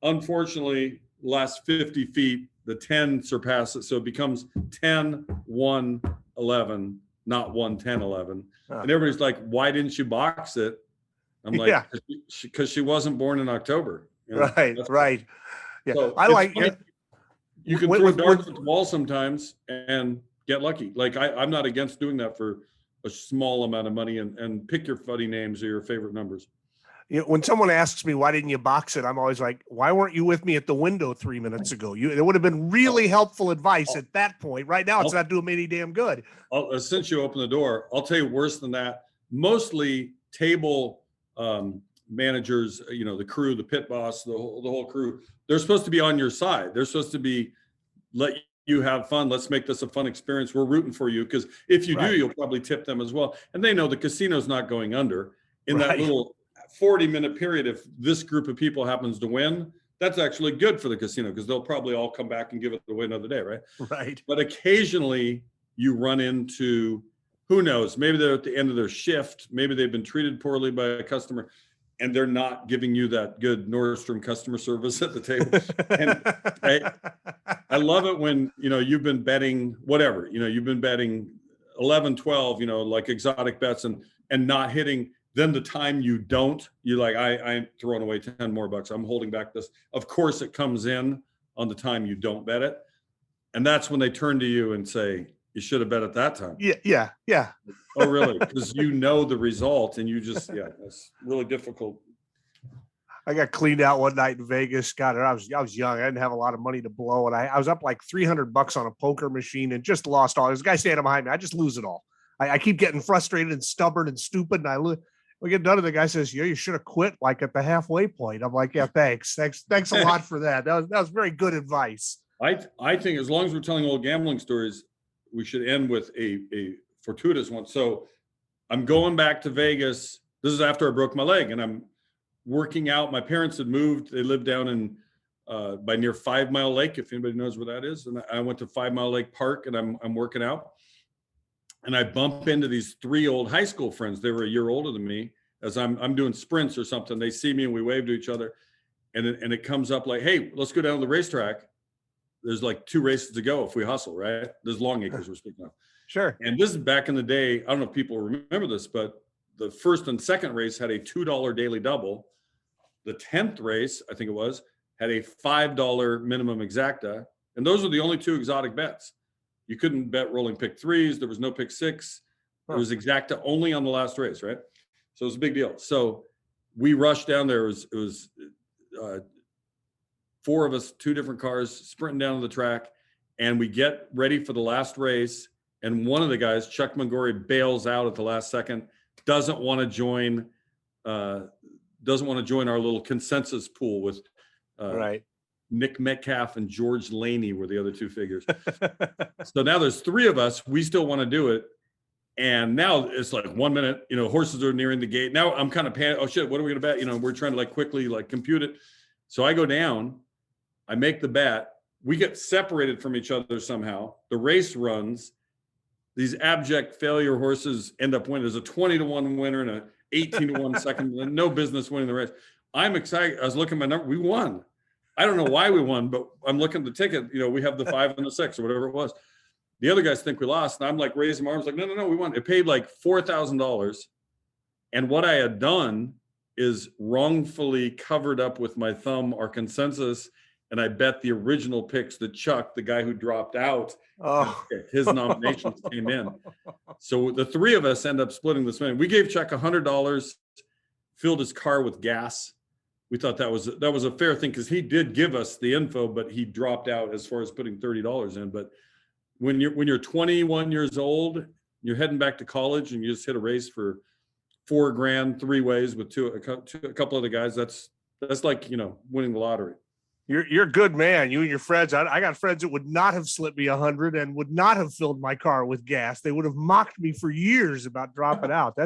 [SPEAKER 3] Unfortunately, last 50 feet, the 10 surpasses, so it becomes 10, 1, 11, not 1, 10, 11. And everybody's like, "Why didn't you box it?" I'm like, because she wasn't born in October.
[SPEAKER 2] Right. Yeah,
[SPEAKER 3] so
[SPEAKER 2] I like it.
[SPEAKER 3] You can throw darts at the wall sometimes and get lucky. Like I'm not against doing that for a small amount of money, and pick your funny names or your favorite numbers.
[SPEAKER 2] When someone asks me, why didn't you box it? I'm always like, why weren't you with me at the window 3 minutes ago? It would have been really helpful advice at that point. Right now, it's not doing me any damn good.
[SPEAKER 3] Since you open the door, I'll tell you worse than that. Mostly table managers, the crew, the pit boss, the whole crew, they're supposed to be on your side. They're supposed to be, let you have fun. Let's make this a fun experience. We're rooting for you. Because if you do, you'll probably tip them as well. And they know the casino's not going under. In that little 40-minute period, if this group of people happens to win, that's actually good for the casino because they'll probably all come back and give it away another day, right?
[SPEAKER 2] Right.
[SPEAKER 3] But occasionally you run into, who knows, maybe they're at the end of their shift, maybe they've been treated poorly by a customer and they're not giving you that good Nordstrom customer service at the table. And I love it when, you've been betting whatever, you've been betting 11, 12, like exotic bets and not hitting. Then the time you don't, you're like, I'm throwing away 10 more bucks. I'm holding back this. Of course, it comes in on the time you don't bet it. And that's when they turn to you and say, you should have bet at that time.
[SPEAKER 2] Yeah.
[SPEAKER 3] Oh, really? Because the result and you just, that's really difficult.
[SPEAKER 2] I got cleaned out one night in Vegas. God, I was young. I didn't have a lot of money to blow. And I was up like $300 on a poker machine and just lost all. There's a guy standing behind me. I just lose it all. I keep getting frustrated and stubborn and stupid. And we get done and the guy says, you should have quit like at the halfway point. I'm like, yeah, thanks a lot for that. That was very good advice.
[SPEAKER 3] I think as long as we're telling old gambling stories, we should end with a fortuitous one. So I'm going back to Vegas. This is after I broke my leg and I'm working out. My parents had moved. They lived down in by near 5 Mile Lake, if anybody knows where that is. And I went to 5 Mile Lake Park and I'm working out. And I bump into these 3 old high school friends. They were a year older than me. As I'm doing sprints or something, they see me and we wave to each other. And it comes up like, hey, let's go down to the racetrack. There's like 2 races to go if we hustle, right? There's Long Acres we're speaking of.
[SPEAKER 2] Sure.
[SPEAKER 3] And this is back in the day. I don't know if people remember this, but the first and second race had a $2 daily double. The 10th race, I think it was, had a $5 minimum exacta. And those were the only 2 exotic bets. You couldn't bet rolling pick 3s. There was no pick 6. It was exacta only on the last race, right? So it was a big deal. So we rushed down there. It was 4 of us, 2 different cars, sprinting down to the track, and we get ready for the last race. And one of the guys, Chuck Mangori, bails out at the last second. Doesn't want to join our little consensus pool with Nick Metcalf and George Laney were the other 2 figures. So now there's 3 of us. We still want to do it. And now it's like 1 minute, horses are nearing the gate. Now I'm kind of panicked. Oh shit, what are we going to bet? We're trying to quickly compute it. So I go down, I make the bet. We get separated from each other somehow. The race runs. These abject failure horses end up winning. There's a 20-1 winner and a 18-1 second. No business winning the race. I'm excited. I was looking at my number. We won. I don't know why we won, but I'm looking at the ticket. We have the 5 and the 6 or whatever it was. The other guys think we lost. And I'm like raising my arms like, no, we won. It paid like $4,000. And what I had done is wrongfully covered up with my thumb our consensus. And I bet the original picks that Chuck, the guy who dropped out, his nominations came in. So the 3 of us end up splitting this money. We gave Chuck $100, filled his car with gas. We thought that was a fair thing because he did give us the info, but he dropped out as far as putting $30 in. But when you're 21 years old, you're heading back to college and you just hit a race for $4,000 3 ways with a couple of the guys. That's like winning the lottery.
[SPEAKER 2] You're a good man. You and your friends. I got friends that would not have slipped me 100 and would not have filled my car with gas. They would have mocked me for years about dropping out.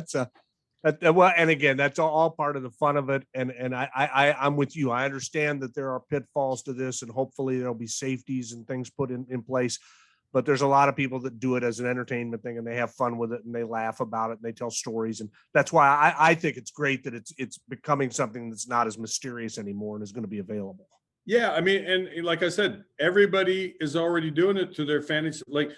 [SPEAKER 2] Well, and again, that's all part of the fun of it. And I'm with you. I understand that there are pitfalls to this, and hopefully there'll be safeties and things put in place. But there's a lot of people that do it as an entertainment thing, and they have fun with it, and they laugh about it, and they tell stories. And that's why I think it's great that it's becoming something that's not as mysterious anymore and is going to be available.
[SPEAKER 3] Yeah, I mean, and like I said, everybody is already doing it to their fantasy. Like,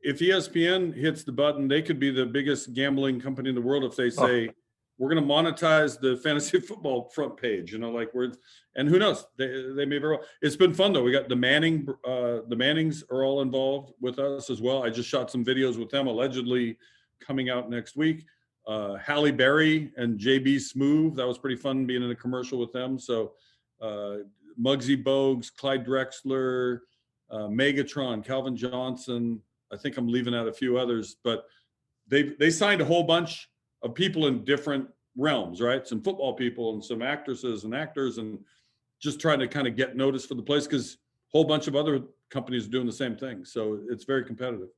[SPEAKER 3] if ESPN hits the button, they could be the biggest gambling company in the world if they say, we're going to monetize the fantasy football front page, and who knows, they may very well. It's been fun though. We got the Mannings are all involved with us as well. I just shot some videos with them allegedly coming out next week. Halle Berry and JB Smoove. That was pretty fun being in a commercial with them. So Muggsy Bogues, Clyde Drexler, Megatron, Calvin Johnson. I think I'm leaving out a few others, but they signed a whole bunch of people in different realms, right? Some football people and some actresses and actors, and just trying to kind of get noticed for the place, because a whole bunch of other companies are doing the same thing. So it's very competitive.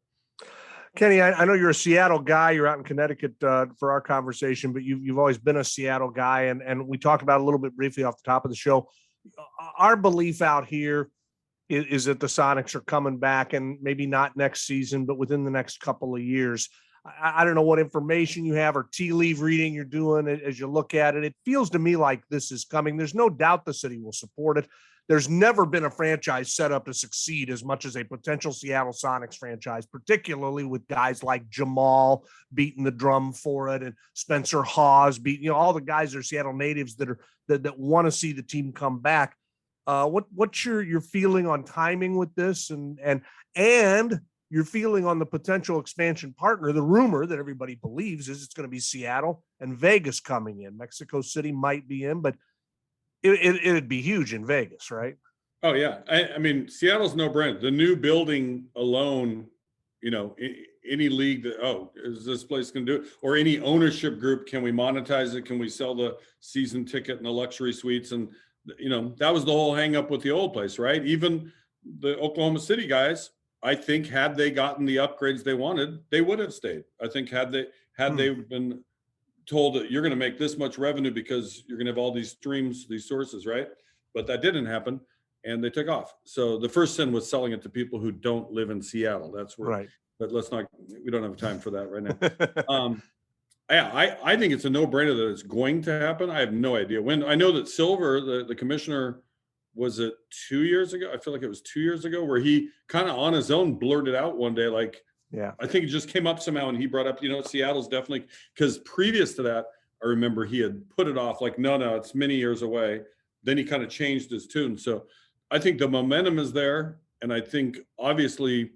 [SPEAKER 2] Kenny, I know you're a Seattle guy. You're out in Connecticut for our conversation, but you've always been a Seattle guy, and we talked about it a little bit briefly off the top of the show. Our belief out here is that the Sonics are coming back, and maybe not next season, but within the next couple of years. I don't know what information you have or tea leaf reading you're doing as you look at it. It feels to me like this is coming. There's no doubt the city will support it. There's never been a franchise set up to succeed as much as a potential Seattle Sonics franchise, particularly with guys like Jamal beating the drum for it, and Spencer Hawes beating, all the guys that are Seattle natives that want to see the team come back. What's your feeling on timing with this, and your feeling on the potential expansion partner? The rumor that everybody believes is it's going to be Seattle and Vegas coming in. Mexico City might be in, but it'd be huge in Vegas, right?
[SPEAKER 3] Oh yeah. I mean, Seattle's no brainer. The new building alone, any league that, is this place going to do it? Or any ownership group, can we monetize it? Can we sell the season ticket and the luxury suites? And, that was the whole hang up with the old place, right? Even the Oklahoma City guys, I think, had they gotten the upgrades they wanted, they would have stayed. I think had they been told that you're going to make this much revenue because you're going to have all these streams, these sources, right? But that didn't happen, and they took off. So the first sin was selling it to people who don't live in Seattle. That's where, right. But we don't have time for that right now. I think it's a no-brainer that it's going to happen. I have no idea when. I know that Silver, the commissioner, was it 2 years ago? I feel like it was 2 years ago, where he kind of on his own blurted out one day, like, yeah, I think it just came up somehow, and he brought up, Seattle's definitely, because previous to that, I remember he had put it off like, no, it's many years away. Then he kind of changed his tune. So I think the momentum is there, and I think obviously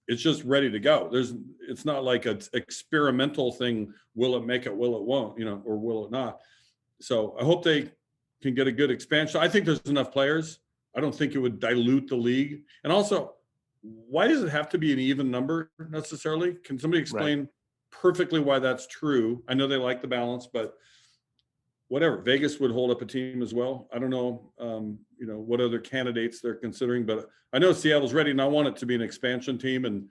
[SPEAKER 3] it's just ready to go. It's not like an experimental thing. Will it make it? Will it won't? Or will it not? So I hope they can get a good expansion. I think there's enough players. I don't think it would dilute the league. And also, why does it have to be an even number necessarily? Can somebody explain perfectly why that's true? I know they like the balance, but whatever. Vegas would hold up a team as well. I don't know, what other candidates they're considering, but I know Seattle's ready, and I want it to be an expansion team, and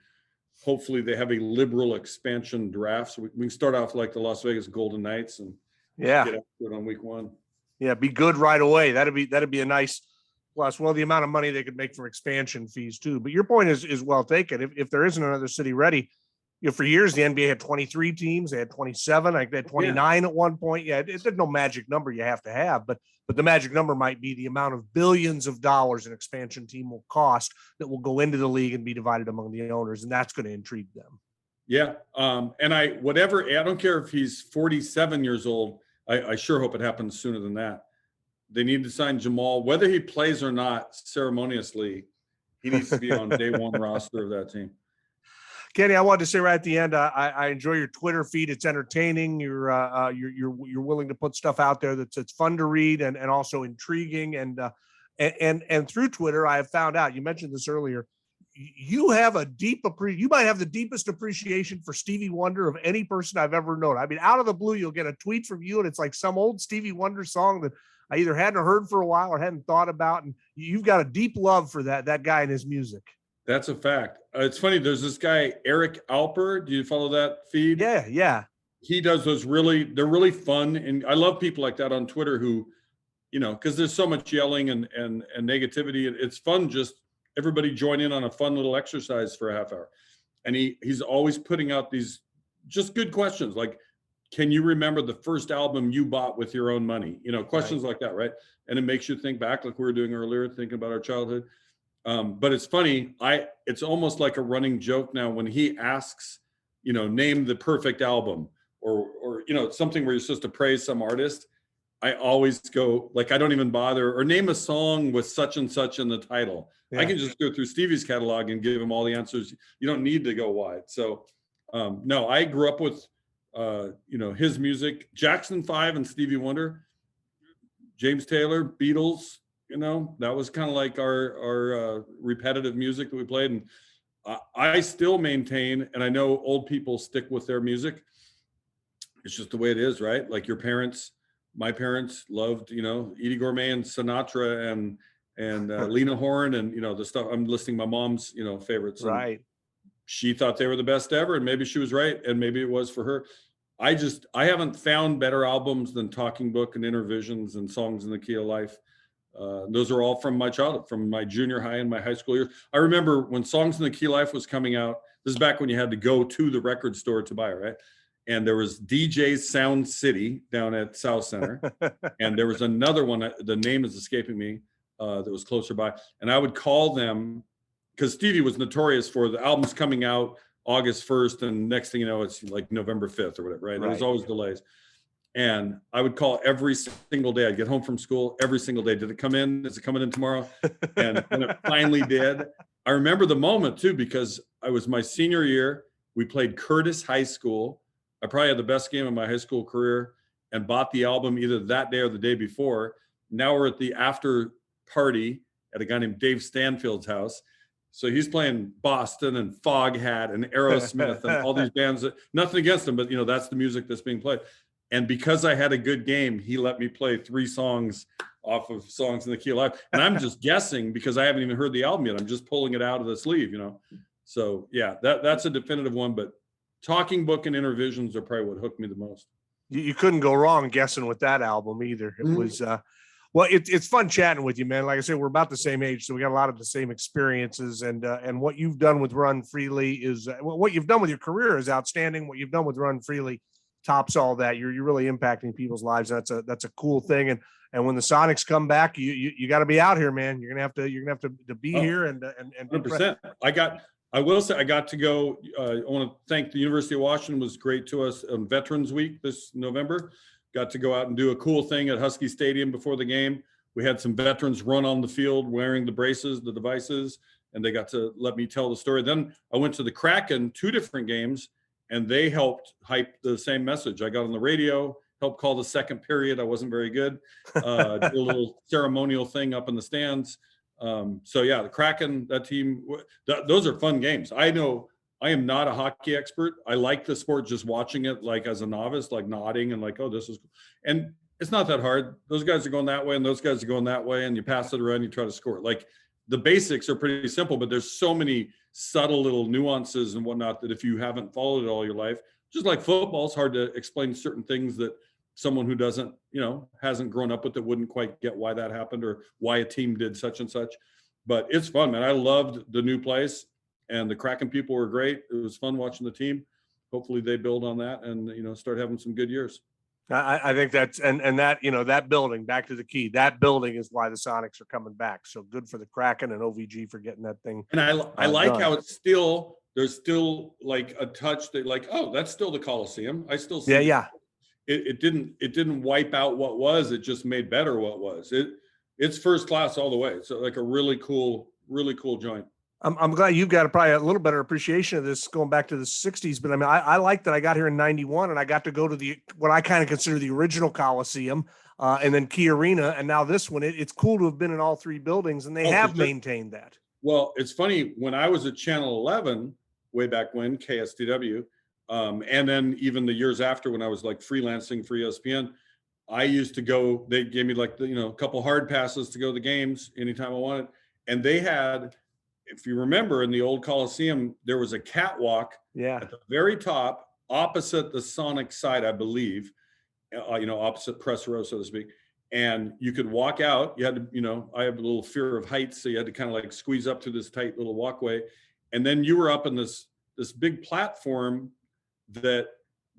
[SPEAKER 3] hopefully they have a liberal expansion draft. So we can start off like the Las Vegas Golden Knights and get after it on week 1. Yeah,
[SPEAKER 2] be good right away. That'd be a nice plus. Well, the amount of money they could make from expansion fees too. But your point is well taken. If there isn't another city ready, for years the NBA had 23 teams. They had 27. Like they had 29 at one point. Yeah, it's no magic number you have to have, but the magic number might be the amount of billions of dollars an expansion team will cost that will go into the league and be divided among the owners, and that's going to intrigue them.
[SPEAKER 3] Yeah, and I don't care if he's 47 years old. I sure hope it happens sooner than that. They need to sign Jamal, whether he plays or not, ceremoniously. He needs to be on day one roster of that team.
[SPEAKER 2] Kenny, I wanted to say right at the end, I enjoy your Twitter feed. It's entertaining. You're willing to put stuff out there that's fun to read and also intriguing. And through Twitter, I have found out, you mentioned this earlier, you have you might have the deepest appreciation for Stevie Wonder of any person I've ever known. I mean, out of the blue, you'll get a tweet from you, and it's like some old Stevie Wonder song that I either hadn't heard for a while or hadn't thought about. And you've got a deep love for that guy and his music.
[SPEAKER 3] That's a fact. It's funny. There's this guy, Eric Alper. Do you follow that feed?
[SPEAKER 2] Yeah.
[SPEAKER 3] He does they're really fun. And I love people like that on Twitter who, because there's so much yelling and negativity. It's fun. Just everybody join in on a fun little exercise for a half hour. And he's always putting out these just good questions. Like, can you remember the first album you bought with your own money? Questions like that. Right. And it makes you think back, like we were doing earlier, thinking about our childhood. But it's funny. It's almost like a running joke now when he asks, name the perfect album or something where you're supposed to praise some artist. I always go like, I don't even bother, or name a song with such and such in the title. Yeah. I can just go through Stevie's catalog and give him all the answers. You don't need to go wide. So no, I grew up with his music, Jackson 5 and Stevie Wonder, James Taylor, Beatles, that was kind of like our repetitive music that we played. And I still maintain, and I know old people stick with their music. It's just the way it is, right? Like my parents loved, Edie Gourmet and Sinatra and Lena Horne and, the stuff. I'm listing my mom's, favorites.
[SPEAKER 2] Right.
[SPEAKER 3] She thought they were the best ever, and maybe she was right, and maybe it was for her. I haven't found better albums than Talking Book and Intervisions and Songs in the Key of Life. Those are all from my childhood, from my junior high and my high school years. I remember when Songs in the Key of Life was coming out. This is back when you had to go to the record store to buy it, right? And there was DJ's Sound City down at South Center. And there was another one, the name is escaping me, that was closer by. And I would call them, because Stevie was notorious for the albums coming out August 1st, and next thing you know, it's like November 5th or whatever, right? There was always delays. And I would call every single day. I'd get home from school every single day. Did it come in? Is it coming in tomorrow? And when it finally did, I remember the moment too, because I was my senior year. We played Curtis High School. I probably had the best game of my high school career and bought the album either that day or the day before. Now we're at the after party at a guy named Dave Stanfield's house. So he's playing Boston and Foghat and Aerosmith and all these bands. Nothing against them, but that's the music that's being played. And because I had a good game, he let me play 3 songs off of Songs in the Key of Life. And I'm just guessing because I haven't even heard the album yet. I'm just pulling it out of the sleeve, So yeah, that's a definitive one. But Talking Book and Intervisions are probably what hooked me the most.
[SPEAKER 2] You couldn't go wrong guessing with that album either. It was, well, it's fun chatting with you, man. Like I said, we're about the same age, so we got a lot of the same experiences. And what you've done with RunFreely is what you've done with your career is outstanding. What you've done with RunFreely tops all that. You're really impacting people's lives. That's a cool thing. And when the Sonics come back, you got to be out here, man. You're gonna have to be here and
[SPEAKER 3] 100%. I will say I got to go. I want to thank the University of Washington. Was great to us on Veterans Week this November. Got to go out and do a cool thing at Husky Stadium before the game. We had some veterans run on the field wearing the braces, the devices, and they got to let me tell the story. Then I went to the Kraken, 2 different games, and they helped hype the same message. I got on the radio, helped call the second period. I wasn't very good. Did a little ceremonial thing up in the stands. So yeah, the Kraken, that team, those are fun games. I know I am not a hockey expert. I like the sport just watching it, like as a novice, like nodding and like, oh, this is cool. And it's not that hard. Those guys are going that way and those guys are going that way, and you pass it around, you try to score. Like the basics are pretty simple, but there's so many subtle little nuances and whatnot that if you haven't followed it all your life, just like football, it's hard to explain certain things that someone who doesn't, hasn't grown up with it wouldn't quite get why that happened or why a team did such and such. But it's fun, man. I loved the new place, and the Kraken people were great. It was fun watching the team. Hopefully they build on that and, start having some good years.
[SPEAKER 2] I think that's and that that building, back to the key, that building is why the Sonics are coming back. So good for the Kraken and OVG for getting that thing.
[SPEAKER 3] And I like done. How it's still, there's still like a touch that like, oh, that's still the Coliseum. I still see it didn't wipe out what was, it just made better what was. It's first class all the way. So like a really cool joint.
[SPEAKER 2] I'm glad you've got probably a little better appreciation of this going back to the 60s. But I mean, I like that I got here in 91 and I got to go to what I kind of consider the original Coliseum and then Key Arena. And now this one, it's cool to have been in all 3 buildings, and they have maintained that.
[SPEAKER 3] Well, it's funny, when I was at Channel 11 way back when, KSTW, and then even the years after when I was like freelancing for ESPN, I used to go, they gave me like, a couple hard passes to go to the games anytime I wanted. And they had, if you remember, in the old Coliseum, there was a catwalk at the very top, opposite the Sonic side, I believe, opposite press row, so to speak. And you could walk out. You had to, I have a little fear of heights, so you had to kind of like squeeze up through this tight little walkway. And then you were up in this big platform that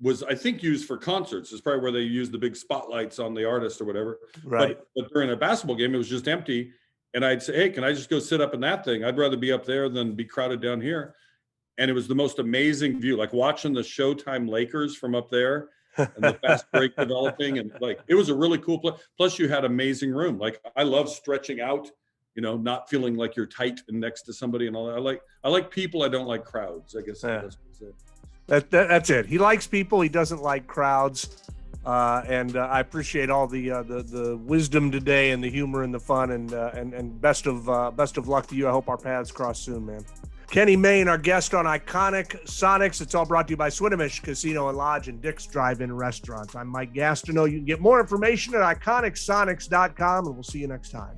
[SPEAKER 3] was, I think, used for concerts. It's probably where they used the big spotlights on the artist or whatever.
[SPEAKER 2] Right.
[SPEAKER 3] But during a basketball game, it was just empty. And I'd say, hey, can I just go sit up in that thing? I'd rather be up there than be crowded down here. And it was the most amazing view, like watching the Showtime Lakers from up there and the fast break developing. And like, it was a really cool place. Plus you had amazing room. Like I love stretching out, not feeling like you're tight and next to somebody and all that. I like people. I don't like crowds, I guess. That's what I said.
[SPEAKER 2] That's it. He likes people. He doesn't like crowds. And I appreciate all the wisdom today and the humor and the fun and best of luck to you. I hope our paths cross soon, man. Kenny Mayne, our guest on Iconic Sonics. It's all brought to you by Swinomish Casino and Lodge and Dick's Drive-In Restaurants. I'm Mike Gastineau. You can get more information at iconicsonics.com, and we'll see you next time.